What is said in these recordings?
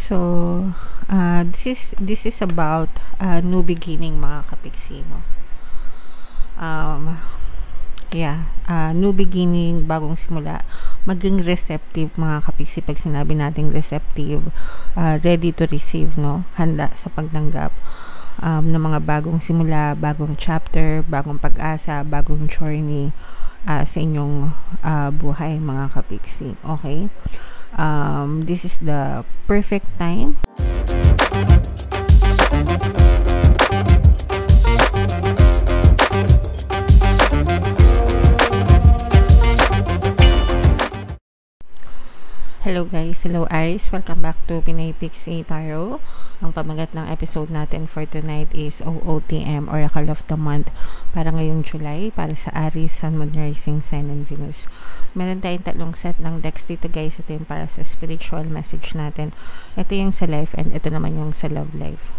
So, this is about new beginning, mga kapiksi, no? Um, new beginning, bagong simula. Maging receptive, mga kapiksi. Pag sinabi nating receptive, ready to receive, no? Handa sa pagtanggap ng mga bagong simula, bagong chapter, bagong pag-asa, bagong journey sa inyong buhay, mga kapiksi. Okay? This is the perfect time. Hello guys, hello Aries, welcome back to Pinay Pixie Tarot. Ang pamagat ng episode natin for tonight is OOTM, Oracle of the Month, para ngayong July, para sa Aries, Sun, Moon, Rising, Sign, and Venus. Meron tayong tatlong set ng decks dito guys. Ito yung para sa spiritual message natin, ito yung sa life, and ito naman yung sa love life.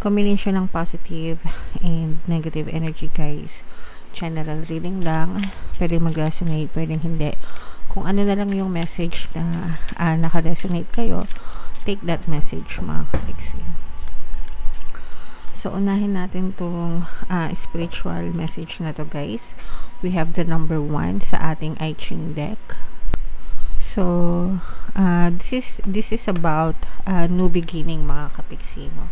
Combination ng positive and negative energy guys. General reading lang, pwedeng mag-resonate, pwedeng hindi. Kung ano na lang yung message na naka-resonate kayo, take that message, mga kapiksi. So, unahin natin itong spiritual message na to guys. We have the number 1 sa ating I Ching deck. So, this is about new beginning, mga kapiksi, no?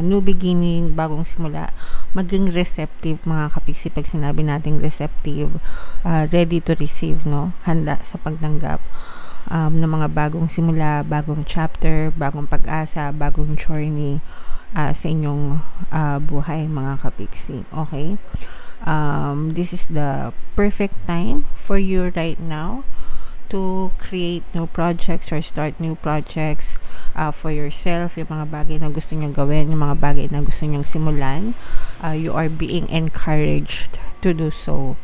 New beginning, bagong simula. Maging receptive, mga kapiksi. Pag sinabi nating receptive, ready to receive, no? Handa sa pagtanggap ng mga bagong simula, bagong chapter, bagong pag-asa, bagong journey sa inyong buhay, mga kapiksi. Okay? This is the perfect time for you right now to create new projects or start new projects for yourself, yung mga bagay na gusto nyo gawin, yung mga bagay na gusto nyo simulan. You are being encouraged to do so,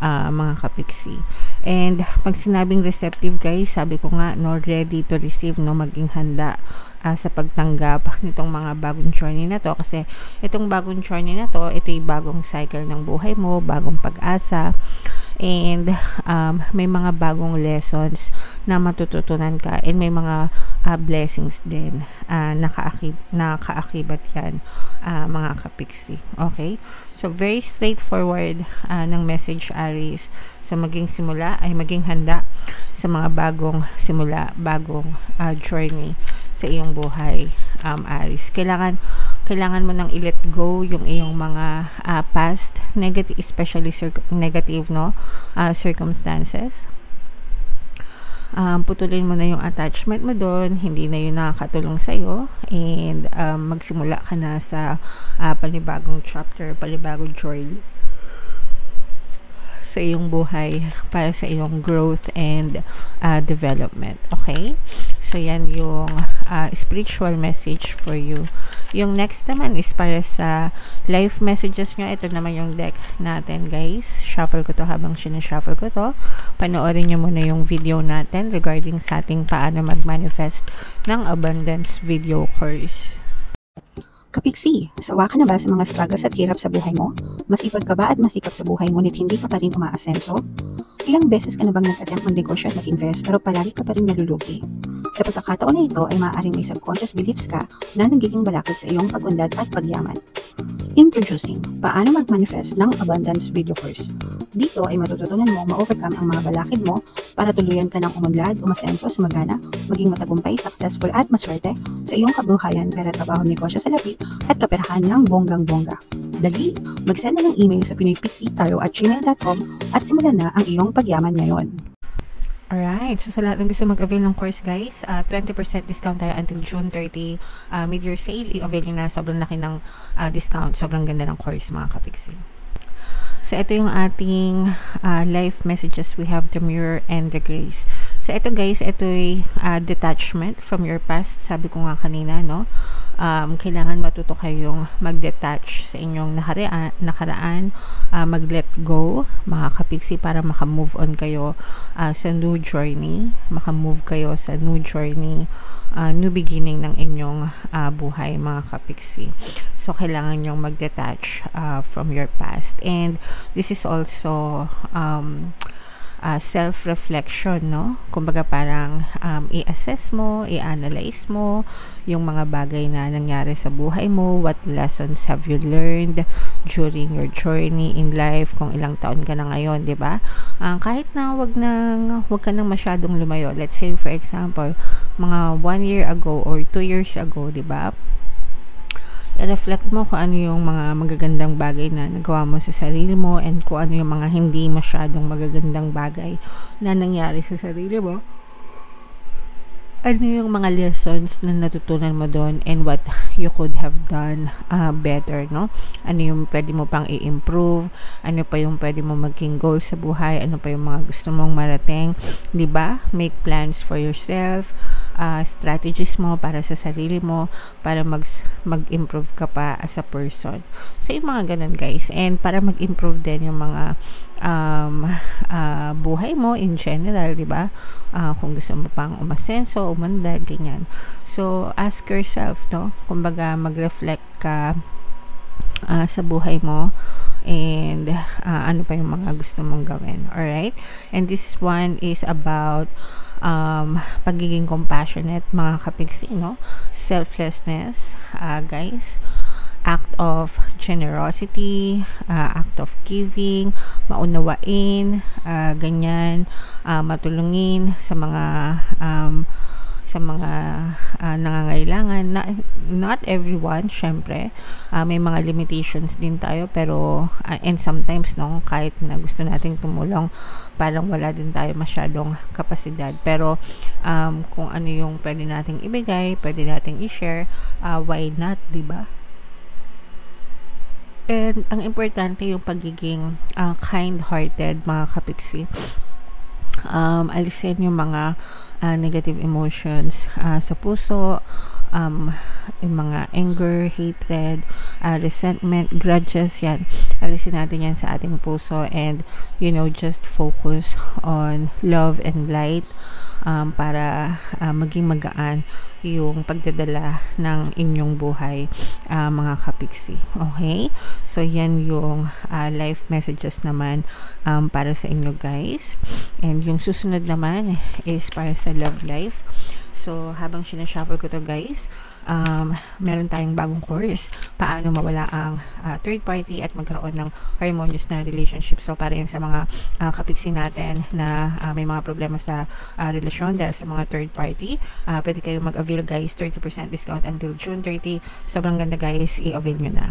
mga kapiksi. And pag sinabing receptive guys, sabi ko nga, no, ready to receive, no, maging handa sa pagtanggap nitong mga bagong journey na to, kasi itong bagong journey na to, ito yung bagong cycle ng buhay mo, bagong pag-asa, and may mga bagong lessons na matututunan ka, and may mga blessings din nakaakibat yan, mga kapiksi. Okay? So, very straightforward ng message, Aries. So, maging simula ay maging handa sa mga bagong simula, bagong journey sa iyong buhay, Aries. Kailangan mo nang i-let go yung iyong mga past negative, especially negative, no, circumstances. Putulin mo na yung attachment mo doon, hindi na yun nakakatulong sa'yo, and magsimula ka na sa panibagong chapter, panibagong journey sa iyong buhay, para sa iyong growth and development. Okay? So, yan yung spiritual message for you. Yung next naman is para sa life messages nyo. Ito naman yung deck natin, guys. Shuffle ko to habang sinashuffle ko to. Panoorin nyo muna yung video natin regarding sa ating paano mag-manifest ng abundance video course. Kapiksi, sawa ka na ba sa mga struggles at hirap sa buhay mo? Masipag ka ba at masikap sa buhay ngunit hindi ka pa rin umaasenso? Ilang beses ka na bang nag-attempt mag-negosyo at mag-invest pero palagi ka pa rin nalulugi? Sa pagkakataon na ito ay maaaring may subconscious beliefs ka na nagiging balakid sa iyong pag-unlad at pagyaman. Introducing, paano mag-manifest ng abundance video course. Dito ay matututunan mo ma-overcome ang mga balakid mo para tuluyan ka ng umunlad, umasenso, sumagana, maging matagumpay, successful at maswerte sa iyong kabuhayan, pera, trabaho, negosyo sa lapi at kaperahan ng bonggang-bongga. Dali, mag-send na ng email sa pinoypixie@gmail.com at simulan na ang iyong pagyaman ngayon. Alright, so sa lahat ng gusto mag-avail ng course guys, 20% discount tayo until June 30, mid-year sale, i-avail nyo na, sobrang laki ng discount, sobrang ganda ng course, mga kapiksi. So ito yung ating life messages. We have the mirror and the grace. So ito guys, ito ay detachment from your past, sabi ko nga kanina, no? Kailangan matuto kayong mag-detach sa inyong nakaraan, mag-let go, mga kapiksi, para maka-move on kayo sa new journey, maka-move kayo sa new journey, new beginning ng inyong buhay, mga kapiksi. So, kailangan nyong mag-detach from your past. And this is also self-reflection, no? Kumbaga parang i-assess mo, i-analyze mo yung mga bagay na nangyari sa buhay mo, what lessons have you learned during your journey in life, kung ilang taon ka na ngayon, 'di ba? Kahit na wag ka nang masyadong lumayo. Let's say for example, mga 1 year ago or 2 years ago, 'di ba? I-reflect mo kung ano yung mga magagandang bagay na nagawa mo sa sarili mo and kung ano yung mga hindi masyadong magagandang bagay na nangyari sa sarili mo. Ano yung mga lessons na natutunan mo doon and what you could have done better, no? Ano yung pwede mo pang i-improve, ano pa yung pwede mo maging goal sa buhay, ano pa yung mga gusto mong marating, 'di ba? Make plans for yourself, strategies mo para sa sarili mo para mag-improve ka pa as a person. So yung mga ganun, guys, and para mag-improve din yung mga buhay mo in general, 'di ba? Kung gusto mo pang umasenso, umandad, ganyan. So ask yourself, no? Kumbaga mag-reflect ka sa buhay mo and ano pa yung mga gusto mong gawin. All right? And this one is about pagiging compassionate, mga kapigsi, no? Selflessness, guys. Act of generosity, act of giving, maunawain, ganyan, matulungin sa mga nangangailangan. Not everyone, syempre, may mga limitations din tayo, pero and sometimes, no, kahit na gusto nating tumulong, parang wala din tayo masyadong kapasidad, pero kung ano yung pwede nating ibigay, pwede nating i-share, why not, diba? And ang importante yung pagiging kind-hearted, mga kapiksi. Alisin yung mga negative emotions sa puso, yung mga anger, hatred, resentment, grudges, yan. Alisin natin yan sa ating puso and, just focus on love and light para maging magaan yung pagdadala ng inyong buhay, mga kapiksi. Okay? So, yan yung life messages naman para sa inyo, guys. And yung susunod naman is para sa love life. So, habang sinashuffle ko to, guys, meron tayong bagong course, paano mawala ang third party at magkaroon ng harmonious na relationship. So, para yun sa mga kapiksi natin na may mga problema sa relasyon dahil sa mga third party, pwede kayo mag-avail, guys, 30% discount until June 30. Sobrang ganda, guys, i-avail nyo na.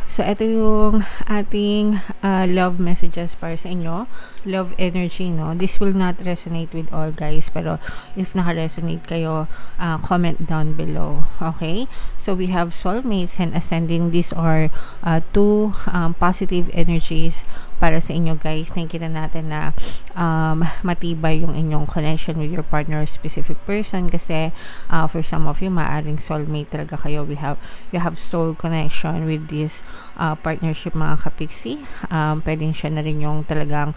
So, ito yung ating love messages para sa inyo. Love energy, no? This will not resonate with all, guys. Pero, if naka-resonate kayo, comment down below. Okay? So, we have soulmates and ascending. These are two positive energies para sa inyo, guys. Nakikita natin na matibay yung inyong connection with your partner or specific person kasi for some of you, maaring soulmate talaga kayo. You have soul connection with this partnership, mga kapiksi. Pwedeng siya na rin yung talagang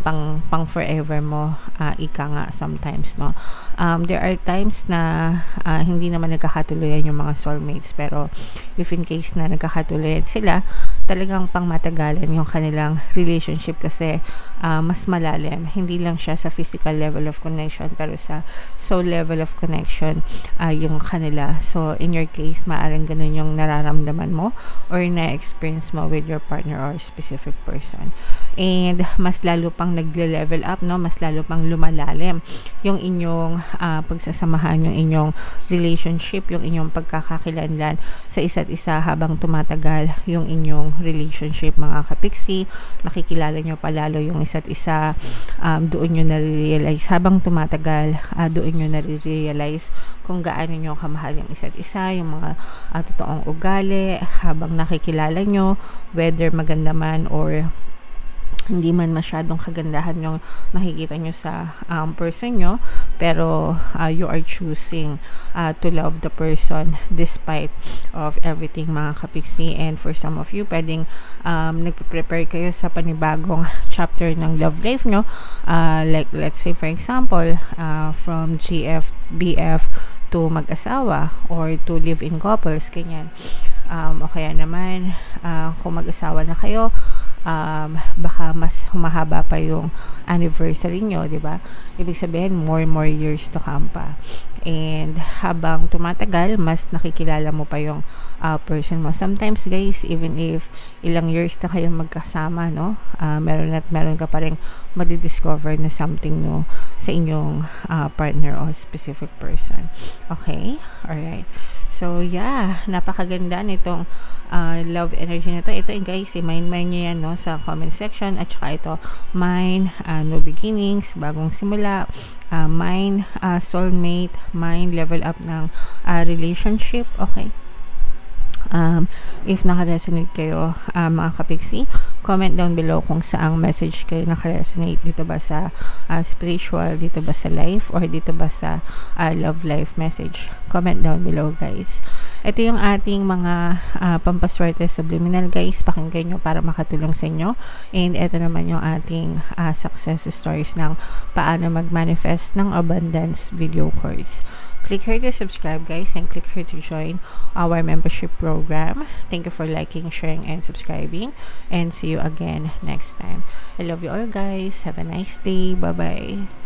pang forever mo, ika nga sometimes, no? There are times na hindi naman nagkakatuluyan yung mga soulmates, pero if in case na nagkakatuluyan sila, talagang pang matagalan yung kanilang relationship kasi mas malalim. Hindi lang siya sa physical level of connection, pero sa soul level of connection yung kanila. So, in your case, maaaring ganun yung nararamdaman mo or na-experience mo with your partner or specific person. And mas lalo pang nagle-level up, no? Mas lalo pang lumalalim yung inyong pagsasamahan, yung inyong relationship, yung inyong pagkakakilanlan sa isa't isa habang tumatagal yung inyong relationship, mga kapiksi. Nakikilala nyo palalo yung isa't isa, doon nyo nare-realize habang tumatagal, doon nyo nare-realize kung gaano nyo kamahal yung isa't isa, yung mga totoong ugali habang nakikilala nyo, whether maganda man or hindi man masyadong kagandahan yung nakikita nyo sa person nyo, pero you are choosing to love the person despite of everything, mga kapiksi. And for some of you, pwedeng nagpe-prepare kayo sa panibagong chapter ng love life nyo, like let's say for example, from GF, BF to mag-asawa or to live-in couples, ganyan. O kaya naman kung mag-asawa na kayo, baka mas humahaba pa yung anniversary nyo, di ba? Ibig sabihin, more years to come pa. And habang tumatagal, mas nakikilala mo pa yung person mo. Sometimes, guys, even if ilang years na kayo magkasama, no? Meron ka pa rin madidiscover na something new sa inyong partner o specific person. Okay? Alright. So, yeah, napakaganda nitong love energy na to. Ito, guys, mind nyo yan, no, sa comment section. At saka ito, mine, no beginnings, bagong simula, mine, soulmate, mine, level up ng relationship. Okay? If naka-resonate kayo, mga kapiksi, comment down below kung saang message kayo naka-resonate. Dito ba sa spiritual, dito ba sa life, or dito ba sa love life message. Comment down below, guys. Ito yung ating mga pampaswerte subliminal, guys. Pakinggan nyo para makatulong sa inyo. And ito naman yung ating success stories ng paano mag-manifest ng abundance video course. Click here to subscribe, guys, and click here to join our membership program. Thank you for liking, sharing, and subscribing. And see you again next time. I love you all, guys. Have a nice day. Bye-bye.